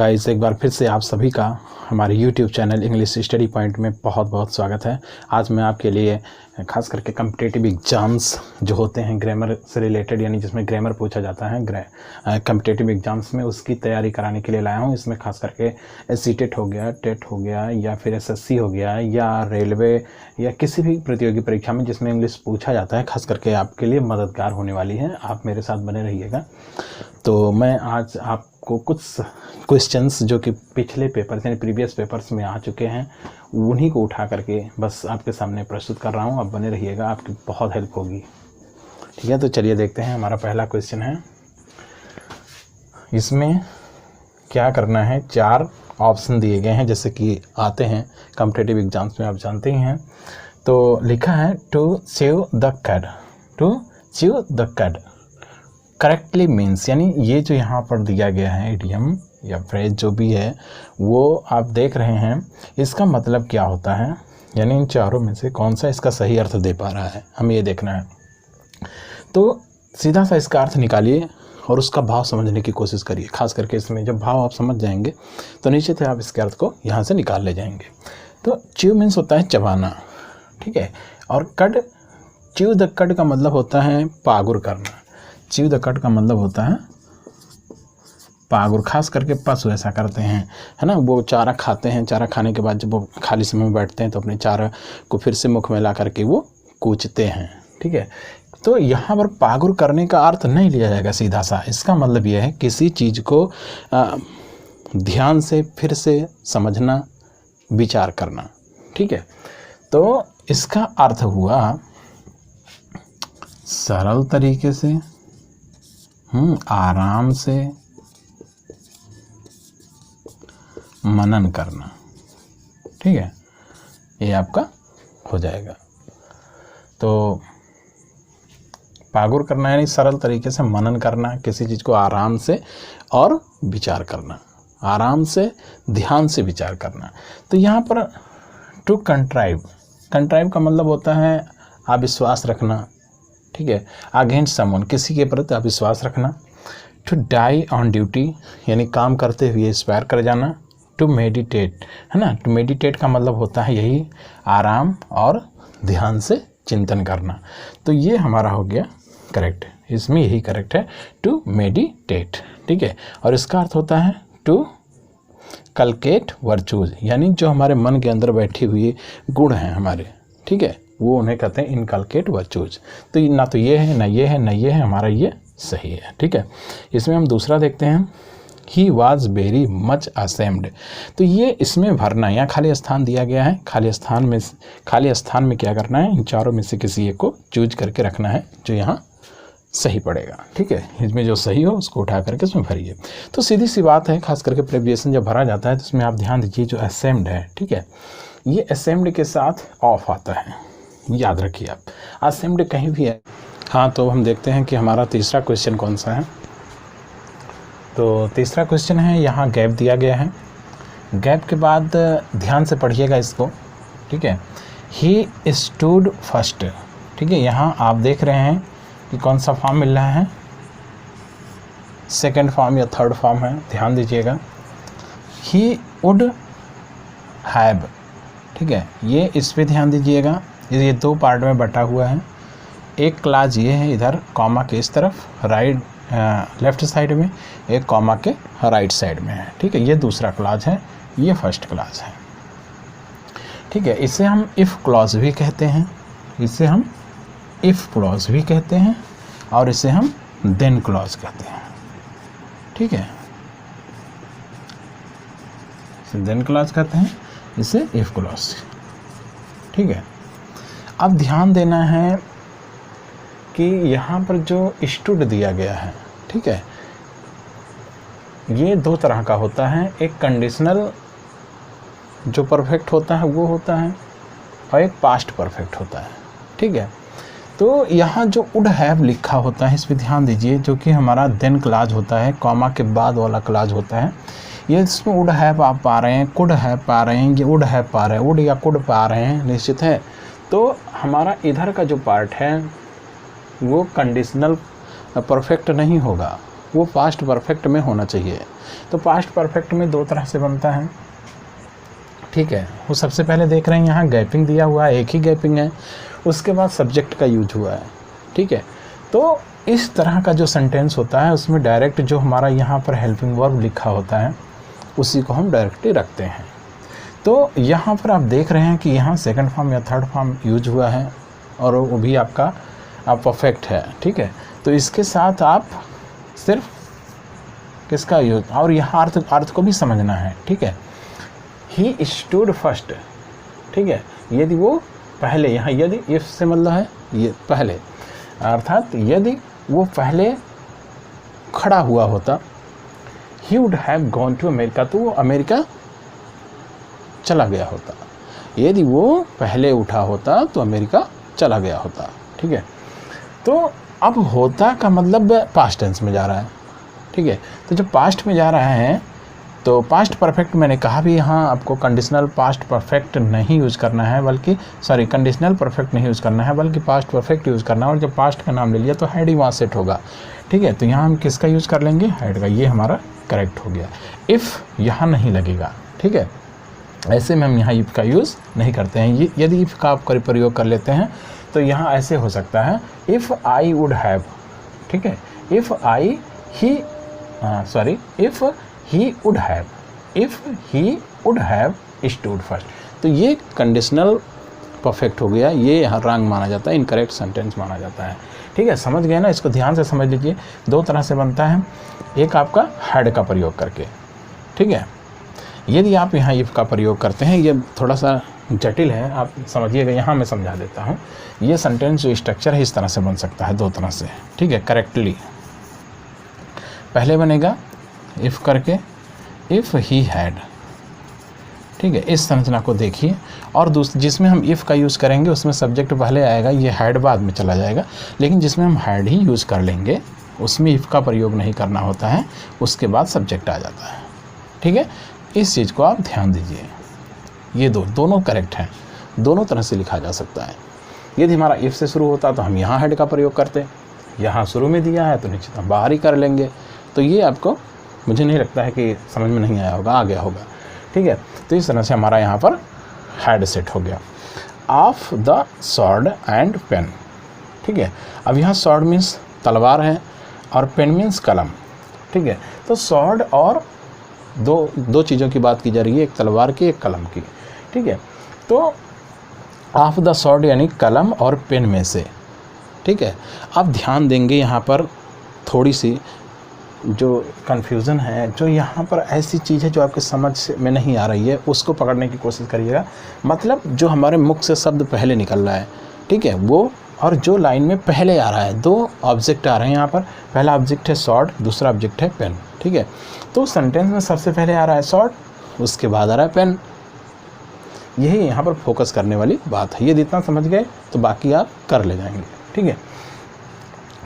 Guys, एक बार फिर से आप सभी का हमारे YouTube channel English study point में बहुत बहुत स्वागत है। आज मैं आपके लिए खास करके कम्पिटिटिव एग्ज़ाम्स जो होते हैं ग्रामर से रिलेटेड, यानी जिसमें ग्रामर पूछा जाता है कम्पिटिटिव एग्ज़ाम्स में, उसकी तैयारी कराने के लिए लाया हूँ। इसमें खास करके SC-टेट हो गया, टेट हो गया, या फिर SSC हो गया, या रेलवे, या किसी भी प्रतियोगी परीक्षा में जिसमें इंग्लिश पूछा जाता है, खास करके आपके लिए मददगार होने वाली है। आप मेरे साथ बने रहिएगा। तो मैं आज आपको कुछ क्वेश्चंस जो कि पिछले पेपर्स यानी प्रीवियस पेपर्स में आ चुके हैं, उन्हीं को उठा करके बस आपके सामने प्रस्तुत कर रहा हूँ। आप बने रहिएगा, आपकी बहुत हेल्प होगी। ठीक है, तो चलिए देखते हैं। हमारा पहला क्वेश्चन है, इसमें क्या करना है। 4 ऑप्शन दिए गए हैं, जैसे कि आते हैं कॉम्पिटिटिव एग्जाम्स में, आप जानते ही हैं। तो लिखा है टू च्यू द कड, टू च्यू द कड करेक्टली मीन्स, यानी ये जो यहाँ पर दिया गया है इडियम या फ्रेज जो भी है वो आप देख रहे हैं, इसका मतलब क्या होता है, यानी इन चारों में से कौन सा इसका सही अर्थ दे पा रहा है, हमें ये देखना है। तो सीधा सा इसका अर्थ निकालिए और उसका भाव समझने की कोशिश करिए। खास करके इसमें जब भाव आप समझ जाएंगे तो निश्चित है आप इसके अर्थ को यहाँ से निकाल ले जाएंगे। तो च्यू मीन्स होता है चबाना, ठीक है, और कड, च्यू द कड का मतलब होता है पागुर करना। च्यू द कड का मतलब होता है पागुर। खास करके पशु ऐसा करते हैं, है ना, वो चारा खाते हैं, चारा खाने के बाद जब वो खाली समय में बैठते हैं तो अपने चारा को फिर से मुख में ला करके वो कूचते हैं, ठीक है। तो यहाँ पर पागुर करने का अर्थ नहीं लिया जाएगा सीधा सा। इसका मतलब यह है किसी चीज़ को ध्यान से फिर से समझना, विचार करना, ठीक है। तो इसका अर्थ हुआ सरल तरीके से, आराम से मनन करना, ठीक है, ये आपका हो जाएगा। तो पागुर करना यानी सरल तरीके से मनन करना, किसी चीज़ को आराम से और विचार करना, आराम से ध्यान से विचार करना। तो यहाँ पर टू कंट्राइव, कंट्राइव का मतलब होता है अविश्वास रखना, ठीक है, अगेंस्ट समवन, किसी के प्रति अविश्वास रखना। टू डाई ऑन ड्यूटी, यानी काम करते हुए एक्सपायर कर जाना। टू मेडिटेट, है ना, टू मेडिटेट का मतलब होता है यही आराम और ध्यान से चिंतन करना। तो ये हमारा हो गया करेक्ट, इसमें यही करेक्ट है, टू मेडिटेट, ठीक है। और इसका अर्थ होता है टू कलकेट वर्चूज, यानी जो हमारे मन के अंदर बैठे हुए गुण हैं हमारे, ठीक है, वो उन्हें कहते हैं इनकलकेट वर्चूज। तो ना तो ये है, ना ये है, ना ये है, हमारा ये सही है, ठीक है। इसमें हम दूसरा देखते हैं, he was very much ashamed. तो ये इसमें भरना, यहाँ खाली स्थान दिया गया है, खाली स्थान में क्या करना है, इन चारों में से किसी एक को चूज करके रखना है जो यहाँ सही पड़ेगा, ठीक है। इसमें जो सही हो उसको उठा करके इसमें भरिए। तो सीधी सी बात है, खास करके प्रेविएशन जब भरा जाता है तो उसमें आप ध्यान दीजिए, जो असेम्ड है, ठीक है, ये असेम्ड के साथ ऑफ आता है, याद रखिए आप, असेम्ड कहीं भी है। हाँ, तो हम देखते हैं कि हमारा तीसरा क्वेश्चन कौन सा है। तो तीसरा क्वेश्चन है, यहाँ गैप दिया गया है, गैप के बाद ध्यान से पढ़िएगा इसको, ठीक है। ही स्टूड फर्स्ट, ठीक है, यहाँ आप देख रहे हैं कि कौन सा फॉर्म मिल रहा है, सेकंड फॉर्म या थर्ड फॉर्म है, ध्यान दीजिएगा। ही वुड हैव, ठीक है, ये इस पे ध्यान दीजिएगा, ये 2 पार्ट में बटा हुआ है। एक क्लास ये है इधर कॉमा के इस तरफ राइट लेफ्ट साइड में, एक कॉमा के राइट साइड में है, ठीक है, ये दूसरा क्लास है, ये फर्स्ट क्लास है, ठीक है। इसे हम इफ़ क्लॉज भी कहते हैं, इसे हम इफ़ क्लॉज भी कहते हैं, और इसे हम देन क्लॉज कहते हैं, ठीक है, इसे देन क्लॉज कहते हैं, इसे इफ़ क्लॉज, ठीक है। अब ध्यान देना है कि यहाँ पर जो स्टूड दिया गया है, ठीक है, ये 2 तरह का होता है। एक कंडीशनल जो परफेक्ट होता है वो होता है, और एक पास्ट परफेक्ट होता है, ठीक है। तो यहाँ जो वुड हैव लिखा होता है, इस पर ध्यान दीजिए, जो कि हमारा देन क्लाज होता है, कॉमा के बाद वाला क्लाज होता है। ये इसमें वुड हैव आप पा रहे हैं, कुड हैव पा रहे हैं, ये वुड हैव पा रहे हैं, वुड या कुड पा रहे हैं, निश्चित है। तो हमारा इधर का जो पार्ट है वो कंडीशनल परफेक्ट नहीं होगा, वो पास्ट परफेक्ट में होना चाहिए। तो पास्ट परफेक्ट में दो तरह से बनता है, ठीक है। वो सबसे पहले देख रहे हैं यहाँ गैपिंग दिया हुआ है, एक ही गैपिंग है, उसके बाद सब्जेक्ट का यूज हुआ है, ठीक है। तो इस तरह का जो सेंटेंस होता है उसमें डायरेक्ट जो हमारा यहाँ पर हेल्पिंग वर्ब लिखा होता है उसी को हम डायरेक्टली रखते हैं। तो यहाँ पर आप देख रहे हैं कि यहाँ सेकंड फॉर्म या थर्ड फॉर्म यूज हुआ है और वो भी आपका परफेक्ट है, ठीक है। तो इसके साथ आप सिर्फ किसका यूज, और यहाँ अर्थ को भी समझना है, ठीक है। ही स्टूड फर्स्ट, ठीक है। यदि वो पहले, यहाँ यदि इफ से मतलब है ये पहले, अर्थात यदि वो पहले खड़ा हुआ होता, ही would have gone to America, तो वो अमेरिका चला गया होता। यदि वो पहले उठा होता तो अमेरिका चला गया होता, ठीक है। तो अब होता का मतलब पास्ट टेंस में जा रहा है, ठीक है। तो जब पास्ट में जा रहा है तो पास्ट परफेक्ट मैंने कहा भी यहाँ आपको कंडीशनल पास्ट परफेक्ट नहीं यूज़ करना है, बल्कि कंडीशनल परफेक्ट नहीं यूज़ करना है बल्कि पास्ट परफेक्ट यूज़ करना है। और जब पास्ट का नाम ले लिया तो हैड ही वहाँ सेट होगा, ठीक है। तो यहाँ हम किसका यूज़ कर लेंगे, हैड का। ये हमारा करेक्ट हो गया। इफ़ यहाँ नहीं लगेगा, ठीक है। ऐसे में हम यहाँ इफ़ का यूज़ नहीं करते हैं। ये यदि इफ़ का आप प्रयोग कर लेते हैं तो यहाँ ऐसे हो सकता है, इफ़ आई वुड हैव, ठीक है। If I he if he would have, if he would have stood first. तो ये कंडीशनल परफेक्ट हो गया, ये यहाँ रॉन्ग माना जाता है, इनकरेक्ट सेंटेंस माना जाता है, ठीक है। समझ गए ना, इसको ध्यान से समझ लीजिए। दो तरह से बनता है, एक आपका हैड का प्रयोग करके, ठीक है। यदि आप यहाँ इफ़ का प्रयोग करते हैं, ये थोड़ा सा जटिल है, आप समझिएगा, यहाँ मैं समझा देता हूँ। ये सेंटेंस जो स्ट्रक्चर है इस तरह से बन सकता है, दो तरह से, ठीक है। करेक्टली पहले बनेगा इफ़ करके, इफ़ ही हैड, ठीक है। इस संरचना को देखिए। और जिसमें हम इफ़ का यूज़ करेंगे उसमें सब्जेक्ट पहले आएगा, ये हैड बाद में चला जाएगा। लेकिन जिसमें हम हैड ही यूज़ कर लेंगे उसमें इफ़ का प्रयोग नहीं करना होता है, उसके बाद सब्जेक्ट आ जाता है, ठीक है। इस चीज़ को आप ध्यान दीजिए। ये दोनों करेक्ट हैं, दोनों तरह से लिखा जा सकता है। यदि हमारा इफ़ से शुरू होता तो हम यहाँ हैड का प्रयोग करते, यहाँ शुरू में दिया है तो निश्चित हम बाहर ही कर लेंगे। तो ये आपको, मुझे नहीं लगता है कि समझ में नहीं आया होगा, आ गया होगा, ठीक है। तो इस तरह से हमारा यहाँ पर हैड सेट हो गया। Of the sword and pen, ठीक है। अब यहाँ स्वॉर्ड मीन्स तलवार है और पेन मीन्स कलम, ठीक है। तो स्वॉर्ड और दो चीज़ों की बात की जा रही है, एक तलवार की, एक कलम की, ठीक है। तो ऑफ द स्वॉर्ड यानी कलम और पेन में से, ठीक है। आप ध्यान देंगे यहाँ पर थोड़ी सी जो कन्फ्यूज़न है, जो यहाँ पर ऐसी चीज़ है जो आपके समझ में नहीं आ रही है, उसको पकड़ने की कोशिश करिएगा। मतलब जो हमारे मुख से शब्द पहले निकल रहा है, ठीक है, वो, और जो लाइन में पहले आ रहा है, दो ऑब्जेक्ट आ रहे हैं यहाँ पर। पहला ऑब्जेक्ट है स्वॉर्ड, दूसरा ऑब्जेक्ट है पेन, ठीक है। तो सेंटेंस में सबसे पहले आ रहा है स्वॉर्ड, उसके बाद आ रहा है पेन। यही यहाँ पर फोकस करने वाली बात है। ये जितना समझ गए तो बाकी आप कर ले जाएंगे, ठीक है।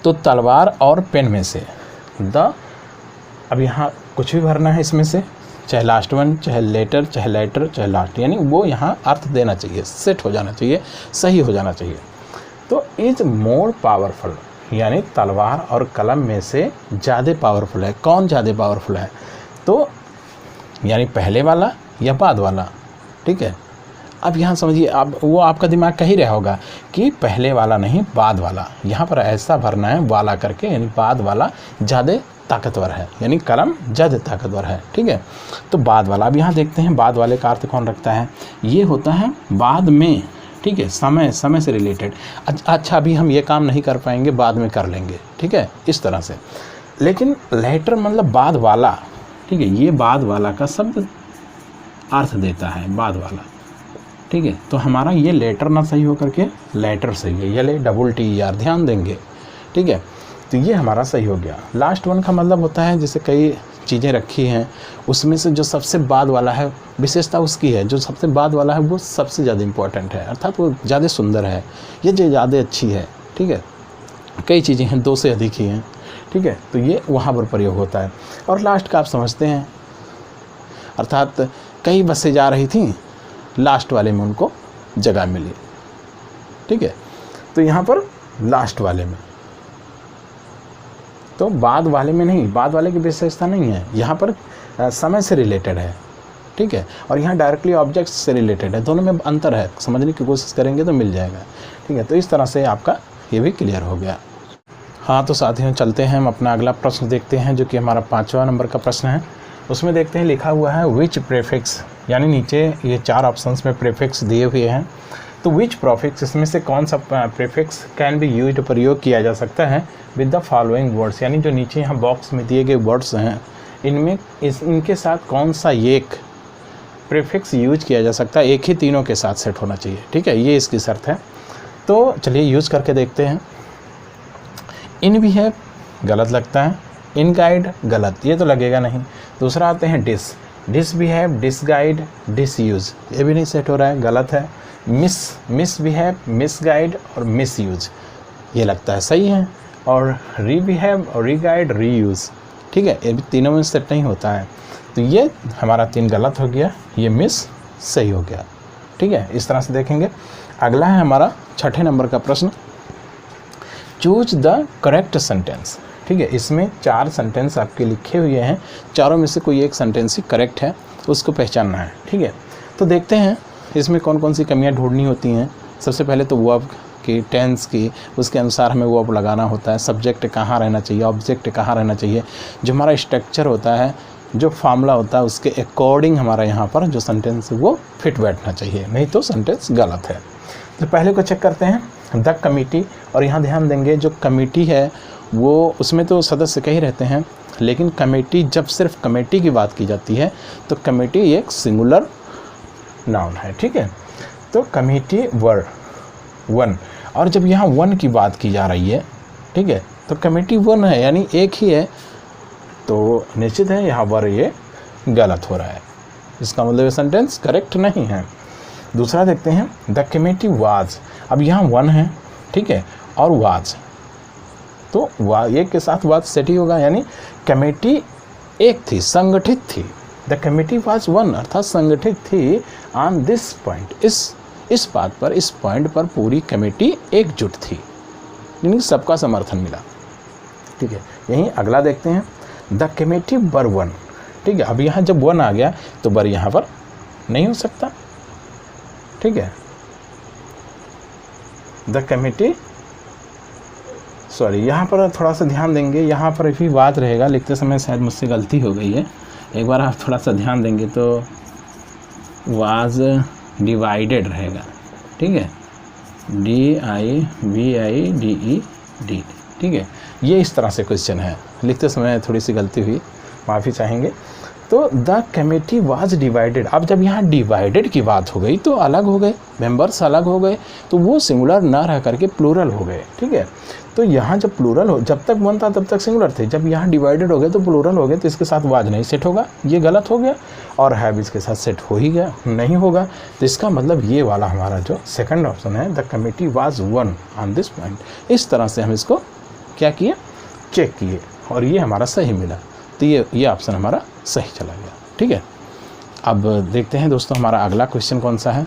तो तलवार और पेन में से अब यहाँ कुछ भी भरना है इसमें से, चाहे लास्ट वन, चाहे लेटर, चाहे लास्ट, यानी वो यहाँ अर्थ देना चाहिए, सेट हो जाना चाहिए, सही हो जाना चाहिए। तो इज मोर पावरफुल, यानी तलवार और कलम में से ज़्यादा पावरफुल है। कौन ज़्यादा पावरफुल है? तो यानी पहले वाला या बाद वाला, ठीक है। अब यहाँ समझिए, अब वो आपका दिमाग कह ही रहा होगा कि पहले वाला नहीं, बाद वाला। यहाँ पर ऐसा भरना है वाला करके, यानी बाद वाला ज़्यादा ताकतवर है, यानी कलम ज़्यादा ताकतवर है, ठीक है। तो बाद वाला, अब यहाँ देखते हैं बाद वाले का अर्थ कौन रखता है। ये होता है बाद में, ठीक है, समय से रिलेटेड। अच्छा, अभी हम ये काम नहीं कर पाएंगे, बाद में कर लेंगे, ठीक है, इस तरह से। लेकिन लेटर मतलब बाद वाला, ठीक है, ये बाद वाला का शब्द अर्थ देता है, बाद वाला, ठीक है। तो हमारा ये लेटर ना सही हो करके लेटर सही है, ये डबल TER, ध्यान देंगे, ठीक है। तो ये हमारा सही हो गया। लास्ट वन का मतलब होता है जैसे कई चीज़ें रखी हैं, उसमें से जो सबसे बाद वाला है, विशेषता उसकी है, जो सबसे बाद वाला है वो सबसे ज़्यादा इम्पोर्टेंट है, अर्थात वो ज़्यादा सुंदर है, ये जो ज़्यादा अच्छी है, ठीक है। कई चीज़ें हैं, 2 से अधिक ही हैं, ठीक है। तो ये वहाँ पर प्रयोग होता है। और लास्ट का आप समझते हैं, अर्थात कई बसें जा रही थी, लास्ट वाले में उनको जगह मिली, ठीक है। तो यहाँ पर लास्ट वाले में, तो बाद वाले में नहीं, बाद वाले की विशेषता नहीं है, यहाँ पर समय से रिलेटेड है, ठीक है, और यहाँ डायरेक्टली ऑब्जेक्ट से रिलेटेड है, दोनों में अंतर है, समझने की कोशिश करेंगे तो मिल जाएगा, ठीक है। तो इस तरह से आपका ये भी क्लियर हो गया। हाँ, तो साथियों चलते हैं, हम अपना अगला प्रश्न देखते हैं जो कि हमारा 5वां नंबर का प्रश्न है। उसमें देखते हैं लिखा हुआ है विच प्रीफिक्स, यानी नीचे ये 4 ऑप्शंस में प्रीफिक्स दिए हुए हैं, तो विच प्रीफिक्स, इसमें से कौन सा प्रीफिक्स कैन बी यूज्ड, प्रयोग किया जा सकता है विद द फॉलोइंग वर्ड्स, यानी जो नीचे यहाँ बॉक्स में दिए गए वर्ड्स हैं इनमें इनके साथ कौन सा एक प्रीफिक्स यूज किया जा सकता है, एक ही तीनों के साथ सेट होना चाहिए, ठीक है, ये इसकी शर्त है। तो चलिए यूज करके देखते हैं। इन भी है, गलत लगता है, इन गाइड गलत, ये तो लगेगा नहीं। दूसरा आते हैं डिस, डिस भी है, डिस गाइड, डिस यूज, ये भी नहीं सेट हो रहा है, गलत है। मिस भी है, मिस गाइड और मिस यूज, ये लगता है सही है। और री भी है, और री गाइड, री यूज, ठीक है, ये भी तीनों में सेट नहीं होता है, तो ये हमारा 3 गलत हो गया, ये मिस सही हो गया, ठीक है। इस तरह से देखेंगे। अगला है हमारा 6ठे नंबर का प्रश्न, चूज द करेक्ट सेंटेंस, ठीक है। इसमें 4 सेंटेंस आपके लिखे हुए हैं, चारों में से कोई एक सेंटेंस ही करेक्ट है, उसको पहचानना है, ठीक है। तो देखते हैं इसमें कौन कौन सी कमियां ढूंढनी होती हैं। सबसे पहले तो वर्ब की, टेंस की, उसके अनुसार हमें वर्ब लगाना होता है, सब्जेक्ट कहाँ रहना चाहिए, ऑब्जेक्ट कहाँ रहना चाहिए, जो हमारा स्ट्रक्चर होता है, जो फार्मूला होता है उसके अकॉर्डिंग हमारा यहाँ पर जो सेंटेंस है वो फिट बैठना चाहिए, नहीं तो सेंटेंस गलत है। तो पहले को चेक करते हैं, द कमिटी, और यहाँ ध्यान देंगे जो कमेटी है वो उसमें तो सदस्य कई रहते हैं, लेकिन कमेटी, जब सिर्फ कमेटी की बात की जाती है तो कमेटी एक सिंगुलर नाउन है, ठीक है। तो कमेटी वर 1, और जब यहाँ 1 की बात की जा रही है, ठीक है, तो कमेटी 1 है यानी एक ही है, तो निश्चित है यहाँ पर ये गलत हो रहा है, इसका मतलब ये सेंटेंस करेक्ट नहीं है। दूसरा देखते हैं, द कमेटी वाज, अब यहाँ 1 है, ठीक है, और वाज, तो एक के साथ वाज सेट ही होगा, यानी कमेटी एक थी, संगठित थी। द कमेटी वाज 1 अर्थात संगठित थी, ऑन दिस पॉइंट, इस बात पर, इस पॉइंट पर पूरी कमेटी एकजुट थी, यानी सबका समर्थन मिला, ठीक है। यहीं अगला देखते हैं, द कमेटी वर 1, ठीक है। अब यहाँ जब 1 आ गया तो वर यहाँ पर नहीं हो सकता, ठीक है। द कमेटी, सॉरी, यहाँ पर थोड़ा सा ध्यान देंगे, यहाँ पर भी बात रहेगा, लिखते समय शायद मुझसे गलती हो गई है, एक बार आप थोड़ा सा ध्यान देंगे तो वाज डिवाइडेड रहेगा, ठीक है, DIVIDED, ठीक है। ये इस तरह से क्वेश्चन है, लिखते समय थोड़ी सी गलती हुई, माफ़ी चाहेंगे। तो द कमेटी वाज डिवाइडेड, अब जब यहाँ डिवाइडेड की बात हो गई तो अलग हो गए, मेंबर्स अलग हो गए, तो वो सिंगुलर ना रह करके प्लूरल हो गए, ठीक है। तो यहाँ जब प्लूरल हो, जब तक 1 था तब तक सिंगुलर थे, जब यहाँ डिवाइडेड हो गए तो प्लूरल हो गए, तो इसके साथ वाज नहीं सेट होगा, ये गलत हो गया, और हैव इसके साथ सेट हो ही गया, नहीं होगा। तो इसका मतलब ये वाला हमारा जो सेकंड ऑप्शन है, the committee was 1 on this point, इस तरह से हम इसको क्या किए, चेक किए, और ये हमारा सही मिला, तो ये ऑप्शन हमारा सही चला गया, ठीक है। अब देखते हैं दोस्तों हमारा अगला क्वेश्चन कौन सा है।